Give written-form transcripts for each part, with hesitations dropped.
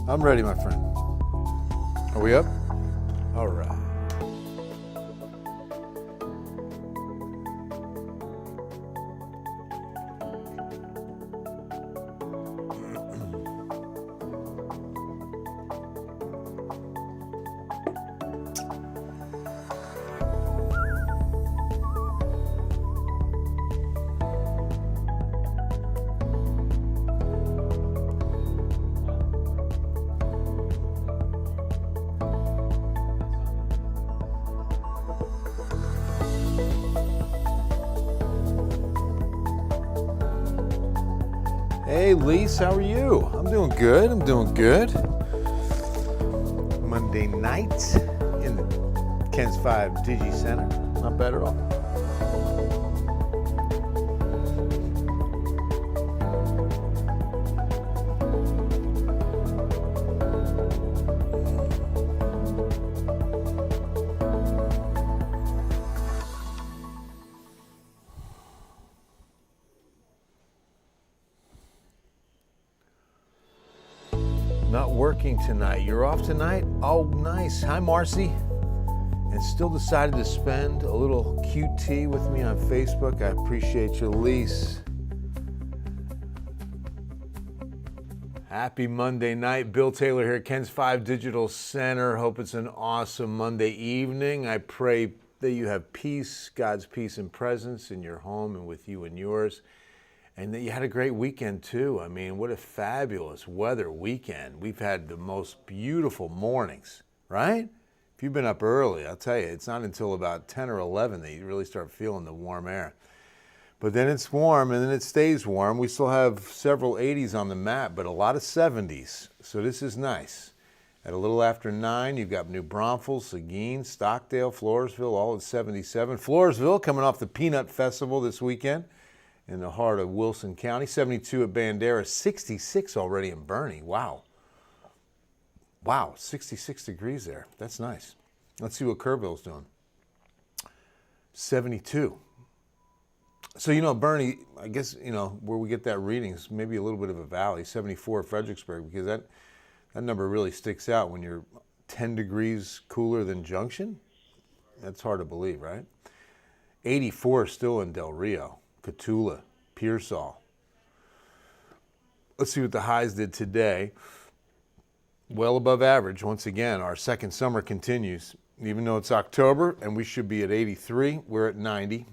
I'm ready, my friend. Are we up? All right. Hey, Lise, how are you? I'm doing good. Monday night in the Temps 5 Digi Center. Not bad at all. Not working tonight. You're off tonight? Oh, nice. Hi, Marcy. And still decided to spend a little QT with me on Facebook. I appreciate you, Lise. Happy Monday night. Bill Taylor here, Ken's 5 Digital Center. Hope it's an awesome Monday evening. I pray that you have peace, God's peace and presence in your home and with you and yours. And that you had a great weekend too. I mean, what a fabulous weather weekend. We've had the most beautiful mornings, right? If you've been up early, I'll tell you, it's not until about 10 or 11 that you really start feeling the warm air. But then it's warm and then it stays warm. We still have several 80s on the map, but a lot of 70s. So this is nice. At a little after 9, you've got New Braunfels, Seguin, Stockdale, Floresville, all at 77. Floresville coming off the Peanut Festival this weekend in the heart of Wilson County. 72 at Bandera, 66 already in Bernie. Wow, 66 degrees there. That's nice. Let's see what Kerrville's doing. 72. So, Bernie, I guess, where we get that reading is maybe a little bit of a valley. 74 at Fredericksburg, because that number really sticks out when you're 10 degrees cooler than Junction. That's hard to believe, right? 84 still in Del Rio. Cotulla, Pearsall. Let's see what the highs did today. Well above average. Once again, our second summer continues. Even though it's October and we should be at 83, we're at 90.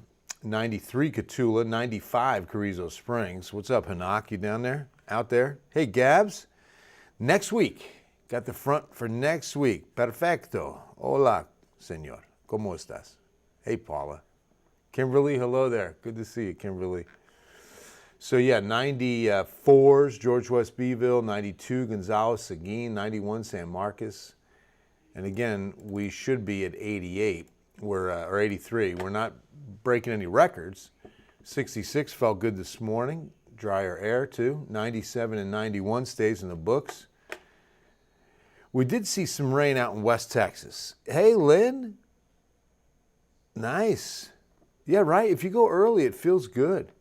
93 Cotulla, 95 Carrizo Springs. What's up, Hanak? You down there? Out there? Hey, Gabs. Next week. Got the front for next week. Perfecto. Hola, señor. ¿Cómo estás? Hey, Paula. Kimberly, hello there. Good to see you, Kimberly. So, 94s, George West Beeville, 92, Gonzales, Seguin, 91, San Marcos. And again, we should be at 88, or 83. We're not breaking any records. 66 felt good this morning. Drier air, too. 97 and 91 stays in the books. We did see some rain out in West Texas. Hey, Lynn. Nice. Yeah, right. If you go early, it feels good.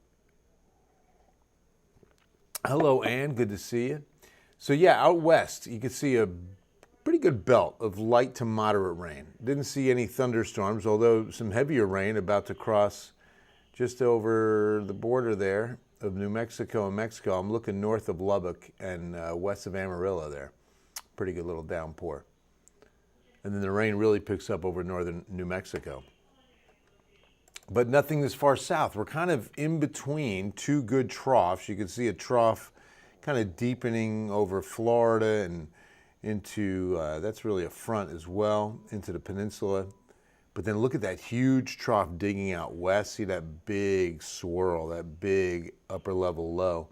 Hello, Ann. Good to see you. So, out west, you can see a pretty good belt of light to moderate rain. Didn't see any thunderstorms, although some heavier rain about to cross just over the border there of New Mexico and Mexico. I'm looking north of Lubbock and west of Amarillo there. Pretty good little downpour. And then the rain really picks up over northern New Mexico. But nothing this far south. We're kind of in between two good troughs. You can see a trough kind of deepening over Florida and into, that's really a front as well, into the peninsula. But then look at that huge trough digging out west. See that big swirl, that big upper level low.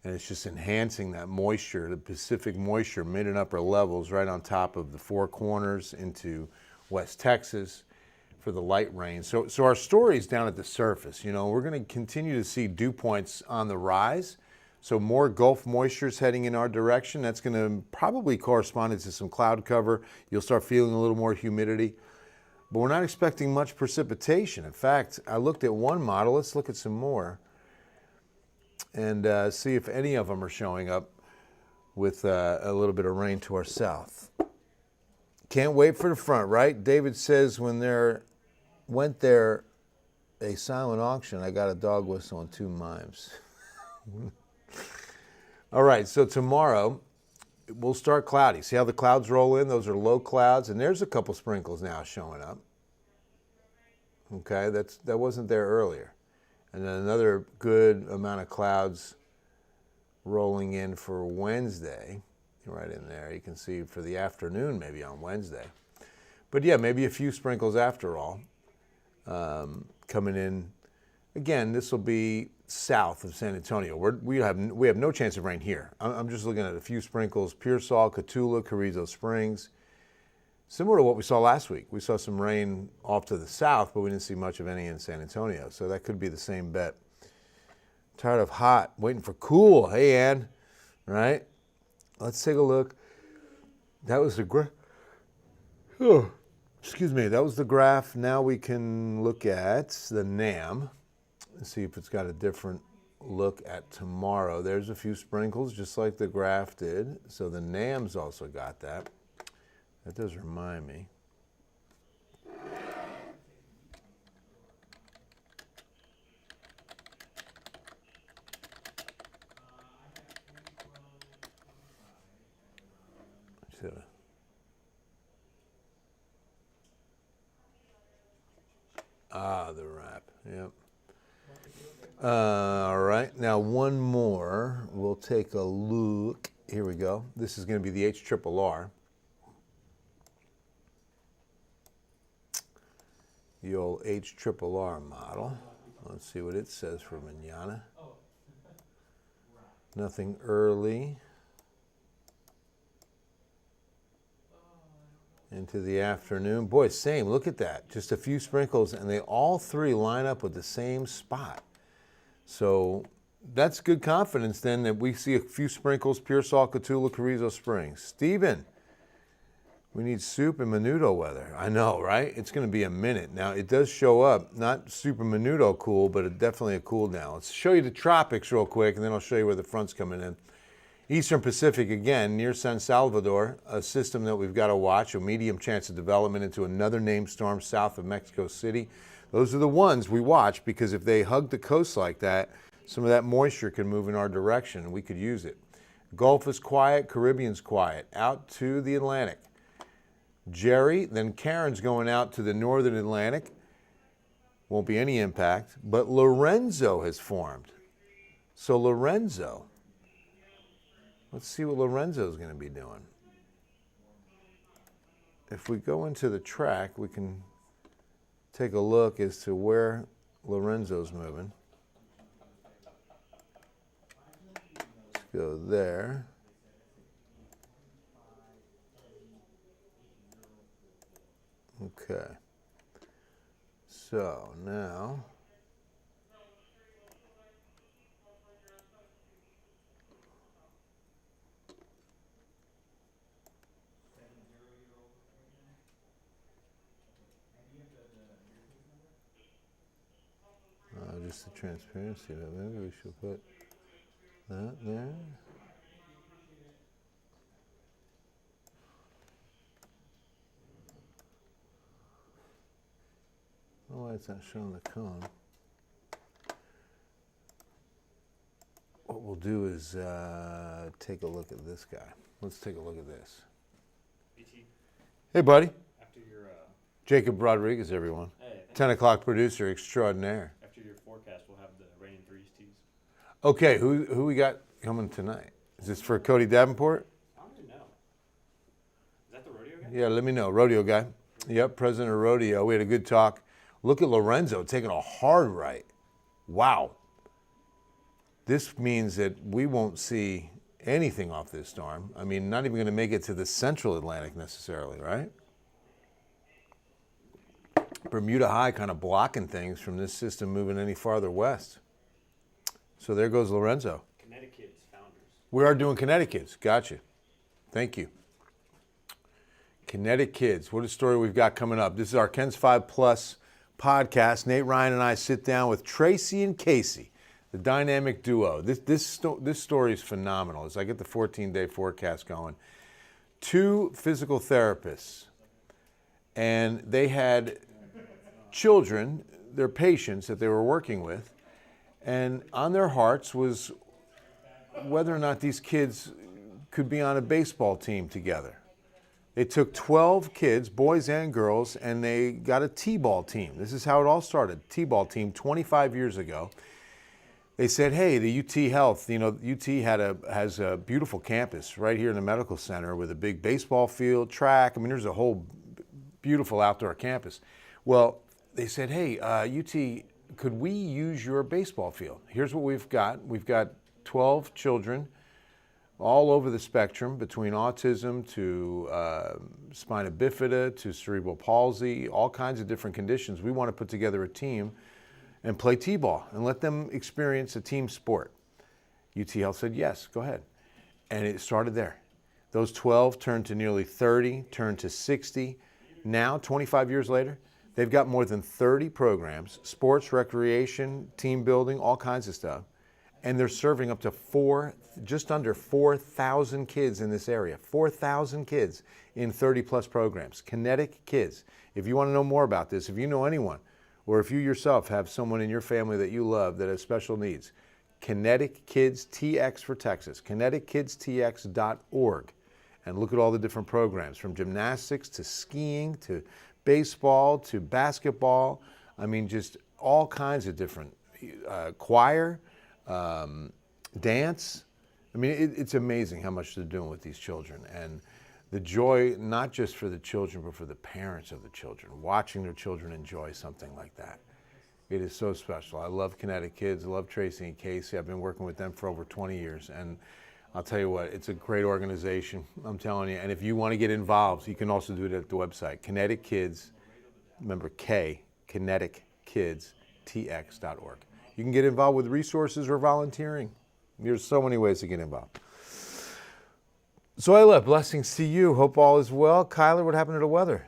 And it's just enhancing that moisture, the Pacific moisture, mid and upper levels right on top of the Four Corners into West Texas for the light rain. So our story is down at the surface. We're going to continue to see dew points on the rise. So more Gulf moisture is heading in our direction. That's going to probably correspond to some cloud cover. You'll start feeling a little more humidity. But we're not expecting much precipitation. In fact, I looked at one model. Let's look at some more and see if any of them are showing up. with a little bit of rain to our south. Can't wait for the front, right? David says when went there a silent auction, I got a dog whistle and 2 mimes. All right, so tomorrow we'll start cloudy. See how the clouds roll in? Those are low clouds, and there's a couple sprinkles now showing up. Okay, that wasn't there earlier. And then another good amount of clouds rolling in for Wednesday. Right in there. You can see for the afternoon maybe on Wednesday. But yeah, maybe a few sprinkles after all coming in. Again, this will be south of San Antonio. We have no chance of rain here. I'm just looking at a few sprinkles. Pearsall, Cotulla, Carrizo Springs. Similar to what we saw last week. We saw some rain off to the south, but we didn't see much of any in San Antonio. So that could be the same bet. Tired of hot, waiting for cool. Hey, Ann, right? Let's take a look. That was the graph. Oh, excuse me. That was the graph. Now we can look at the NAM and see if it's got a different look at tomorrow. There's a few sprinkles, just like the graph did. So the NAM's also got that. That does remind me. The wrap. Yep. All right. Now one more. We'll take a look. Here we go. This is going to be the HRRR. The old HRRR model. Let's see what it says for mañana. Nothing early. Into the afternoon. Boy, same. Look at that. Just a few sprinkles, and they all three line up with the same spot. So that's good confidence then that we see a few sprinkles, Pearsall, Cotulla, Carrizo Springs. Stephen, we need soup and menudo weather. I know, right? It's going to be a minute. Now, it does show up, not super menudo cool, but it definitely a cool down. Let's show you the tropics real quick, and then I'll show you where the front's coming in. Eastern Pacific, again, near San Salvador, a system that we've got to watch, a medium chance of development into another named storm south of Mexico City. Those are the ones we watch because if they hug the coast like that, some of that moisture can move in our direction and we could use it. Gulf is quiet, Caribbean's quiet, out to the Atlantic. Jerry, then Karen's going out to the northern Atlantic. Won't be any impact, but Lorenzo has formed. So Lorenzo, let's see what Lorenzo's going to be doing. If we go into the track, we can take a look as to where Lorenzo's moving. Let's go there. Okay. So now just the transparency, but maybe we should put that there. Oh, it's not showing the cone. What we'll do is take a look at this guy. Let's take a look at this. BT. Hey, buddy. After your Jacob Rodriguez, everyone. Hey, 10 o'clock producer extraordinaire. after your forecast, we'll have the rain in threes tees. Okay, who we got coming tonight? Is this for Cody Davenport? I don't even know. Is that the rodeo guy? Yeah, let me know. Rodeo guy. Yep, president of Rodeo. We had a good talk. Look at Lorenzo taking a hard right. Wow. This means that we won't see anything off this storm. I mean, not even going to make it to the central Atlantic necessarily, right? Bermuda High kind of blocking things from this system moving any farther west. So there goes Lorenzo. Connecticut's founders. We are doing Connecticut's. Gotcha. Thank you. Connecticut's. What a story we've got coming up. This is our Ken's 5 Plus podcast. Nate Ryan and I sit down with Tracy and Casey. The dynamic duo. This story is phenomenal. As I get the 14-day forecast going, 2 physical therapists, and they had children, their patients that they were working with, and on their hearts was whether or not these kids could be on a baseball team together. They took 12 kids, boys and girls, and they got a T-ball team. This is how it all started. T-ball team 25 years ago. They said, hey, the UT Health, UT has a beautiful campus right here in the medical center with a big baseball field, track. I mean, there's a whole beautiful outdoor campus. Well, they said, hey, UT, could we use your baseball field? Here's what we've got. We've got 12 children all over the spectrum, between autism to spina bifida to cerebral palsy, all kinds of different conditions. We want to put together a team and play T-ball and let them experience a team sport. UT Health said, yes, go ahead. And it started there. Those 12 turned to nearly 30, turned to 60. Now, 25 years later, they've got more than 30 programs, sports, recreation, team building, all kinds of stuff. And they're serving up to just under 4,000 kids in this area. 4,000 kids in 30-plus programs. Kinetic Kids. If you want to know more about this, if you know anyone, or if you yourself have someone in your family that you love that has special needs, Kinetic Kids TX for Texas, kinetickidstx.org. And look at all the different programs, from gymnastics to skiing to baseball to basketball. I mean, just all kinds of different choir, dance. I mean, it's amazing how much they're doing with these children. And the joy, not just for the children, but for the parents of the children, watching their children enjoy something like that. It is so special. I love Kinetic Kids. I love Tracy and Casey. I've been working with them for over 20 years. And I'll tell you what, it's a great organization, I'm telling you. And if you want to get involved, you can also do it at the website, Kinetic Kids, remember K, kinetickidstx.org. You can get involved with resources or volunteering. There's so many ways to get involved. So I love blessings to you. Hope all is well. Kyler, what happened to the weather?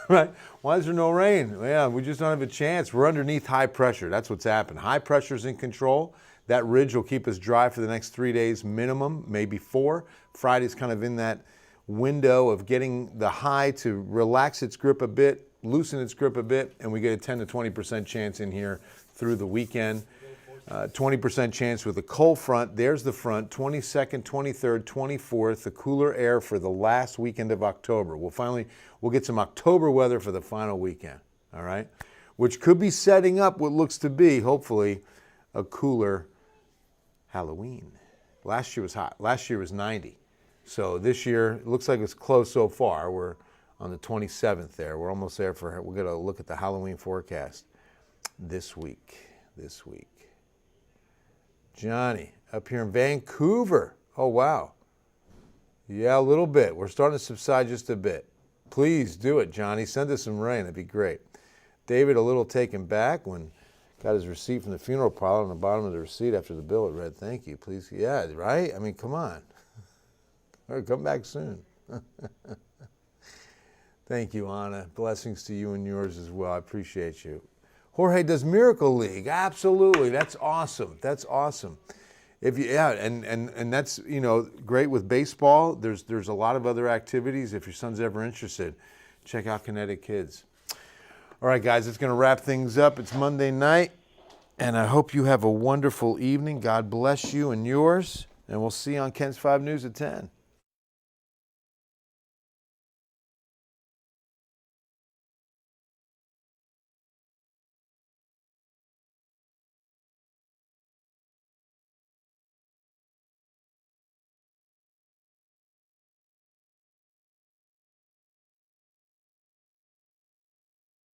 Right? Why is there no rain? Yeah, we just don't have a chance. We're underneath high pressure. That's what's happened. High pressure's in control. That ridge will keep us dry for the next 3 days minimum, maybe 4. Friday's kind of in that window of getting the high to relax its grip a bit, loosen its grip a bit, and we get a 10 to 20% chance in here through the weekend. 20% chance with a cold front. There's the front, 22nd, 23rd, 24th, the cooler air for the last weekend of October. We'll get some October weather for the final weekend, all right? Which could be setting up what looks to be, hopefully, a cooler Halloween. Last year was hot. Last year was 90. So this year, it looks like it's close so far. We're on the 27th there. We're almost there we're going to look at the Halloween forecast this week. Johnny, up here in Vancouver. Oh, wow. Yeah, a little bit. We're starting to subside just a bit. Please do it, Johnny. Send us some rain. That'd be great. David, a little taken back when got his receipt from the funeral parlor. On the bottom of the receipt after the bill, it read, thank you, please. Yeah, right? I mean, come on. All right, come back soon. Thank you, Anna. Blessings to you and yours as well. I appreciate you. Jorge does Miracle League. Absolutely. That's awesome. That's awesome. And that's, great with baseball. There's a lot of other activities. If your son's ever interested, check out Kinetic Kids. All right, guys, it's going to wrap things up. It's Monday night, and I hope you have a wonderful evening. God bless you and yours, and we'll see you on Ken's 5 News at 10.